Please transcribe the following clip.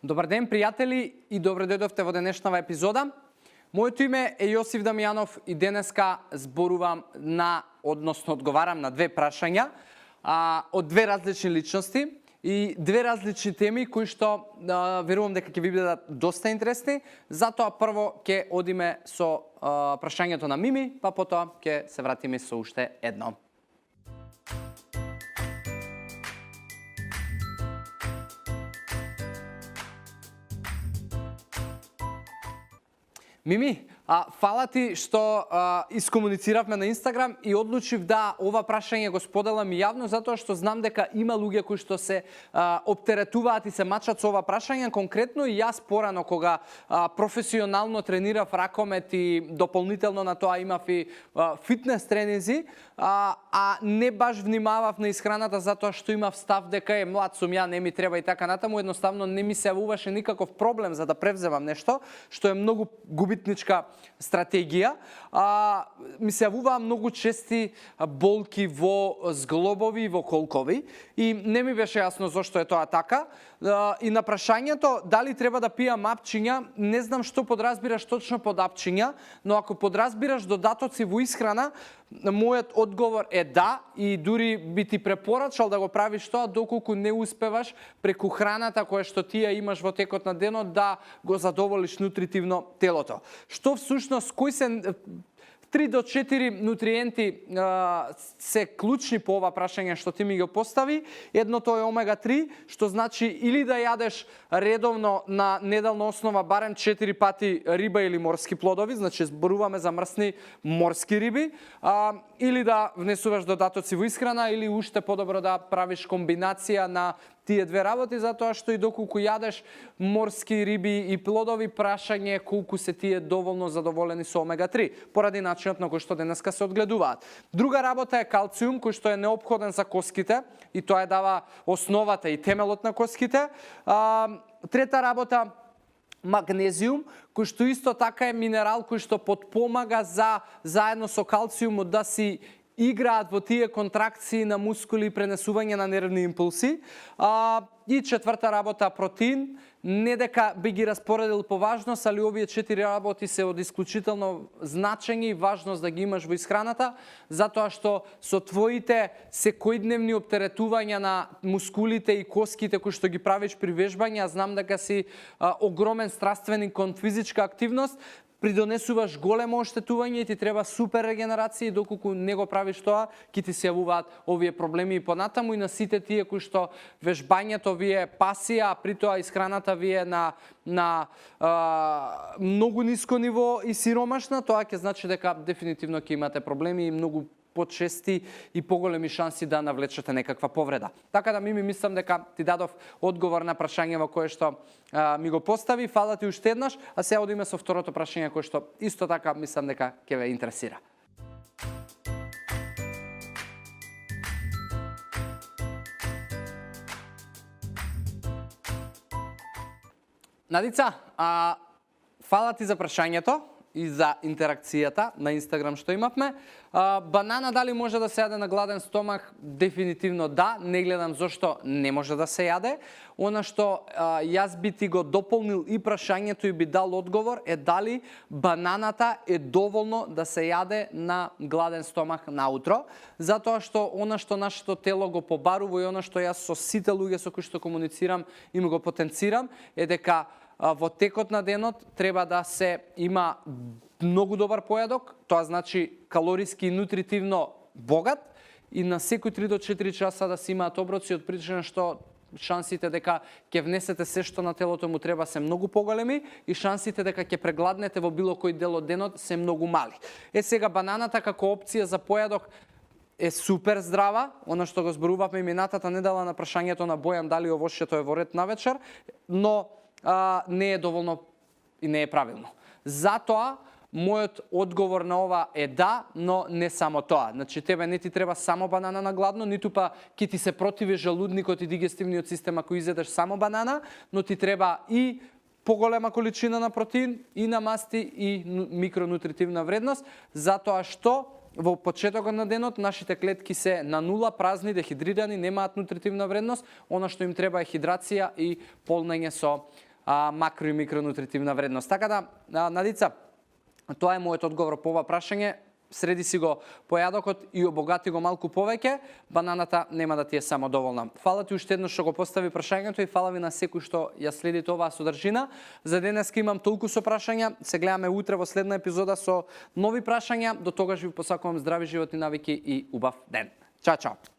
Добар ден, пријатели, и добре дојдовте во денешнава епизода. Моето име е Јосиф Дамјанов и денеска зборувам односно одговарам на две прашања од две различни личности и две различни теми кои што верувам дека ќе ви бидат доста интересни. Затоа прво ќе одиме со прашањето на Мими, па потоа ќе се вратиме со уште едно. Мими, фала ти што искомунициравме на Инстаграм и одлучив да ова прашање го споделам и јавно, затоа што знам дека има луѓе кои што се оптеретуваат и се мачат со ова прашање. Конкретно и јас порано кога професионално тренирав ракомет и дополнително на тоа имав и фитнес тренинзи, а не баш внимавав на исхраната затоа што имав став дека е млад сум ја, не ми треба и така натаму, едноставно не ми се јавуваше никаков проблем за да превземам нешто што е многу губитничка стратегија. Ми се јавуваа многу чести болки во зглобови и во колкови и не ми беше јасно зошто е тоа така. И на прашањето дали треба да пијам апчиња, не знам што подразбираш точно под апчиња, но ако подразбираш додатоци во исхрана, мојот одговор е да, и дури би ти препорачал да го правиш тоа доколку не успеваш преку храната која што ти ја имаш во текот на денот да го задоволиш нутритивно телото. Што всушност, кои се 3 до 4 нутриенти се клучни по ова прашање што ти ми го постави. Едното е омега-3, што значи или да јадеш редовно на неделна основа барем 4 пати риба или морски плодови, значи зборуваме за мрсни морски риби, или да внесуваш додатоци во исхрана, или уште подобро да правиш комбинација на тие две работи, затоа што и доколку јадеш морски риби и плодови, прашање е колку се тие доволно задоволени со омега-3, поради начинот на кој што денеска се одгледуваат. Друга работа е калциум, кој што е неопходен за коските, и тоа е дава основата и темелот на коските. Трета работа, магнезиум, кој што исто така е минерал кој што потпомага заедно со калциумот да си играат во тие контракции на мускули и пренесување на нервни импулси. И четврта работа, протеин. Не дека би ги распоредил по важност, али овие 4 работи се од исклучително значење и важност да ги имаш во исхраната, затоа што со твоите секојдневни оптеретувања на мускулите и коските кои што ги правиш при вежбање, знам дека си огромен страственик кон физичка активност, придонесуваш големо оштетување и ти треба супер регенерација, и доколку не го правиш тоа, ќе ти се јавуваат овие проблеми и понатаму, и на сите тие кои што вежбањето ви е пасија, а при тоа исхраната ви е на многу ниско ниво и сиромашна, тоа ќе значи дека дефинитивно ќе имате проблеми и многу почести и поголеми шанси да навлечете некаква повреда. Така да ми мислам дека ти дадов одговор на прашањето кое што ми го постави. Фала ти уште еднаш, а сега одиме со второто прашање кое што исто така мислам дека ќе ве интересира. Надица, фала ти за прашањето и за интеракцијата на Инстаграм што имавме. Банана дали може да се јаде на гладен стомах? Дефинитивно да, не гледам зошто не може да се јаде. Она што јас би ти го дополнил и прашањето и би дал одговор е дали бананата е доволно да се јаде на гладен стомах наутро, затоа што она што нашето тело го побарува и она што јас со сите луѓе со кои што комуницирам им го потенцирам е дека во текот на денот треба да се има многу добар појадок, тоа значи калориски и нутритивно богат, и на секој 3 до 4 часа да се имаат оброци, од причина што шансите дека ќе внесете се што на телото му треба се многу поголеми и шансите дека ќе прегладнете во било кој дел од денот се многу мали. Сега бананата како опција за појадок е супер здрава, она што го зборувавме и минатата недела на прашањето на Бојан дали овошјето е во ред на вечер, но не е доволно и не е правилно. Затоа, мојот одговор на ова е да, но не само тоа. Значи, тебе не ти треба само банана на гладно, ниту па ќе ти се противи желудникот и дигестивниот систем ако изедеш само банана, но ти треба и поголема количина на протеин, и на масти, и микронутритивна вредност, затоа што во почетокот на денот нашите клетки се на нула, празни, дехидрирани, немаат нутритивна вредност, она што им треба е хидрација и полнење со макро и микронутритивна вредност. Така да, Надица, тоа е мојот одговор по ова прашање. Среди си го појадокот и обогати го малку повеќе, бананата нема да ти е само доволна. Фала ти уште еднаш што го постави прашањето и фала ви на секој што ја следите оваа содржина. За денеска имам толку со прашања. Се гледаме утре во следна епизода со нови прашања. До тогаш ви посакувам здрави животни навики и убав ден. Чао, чао.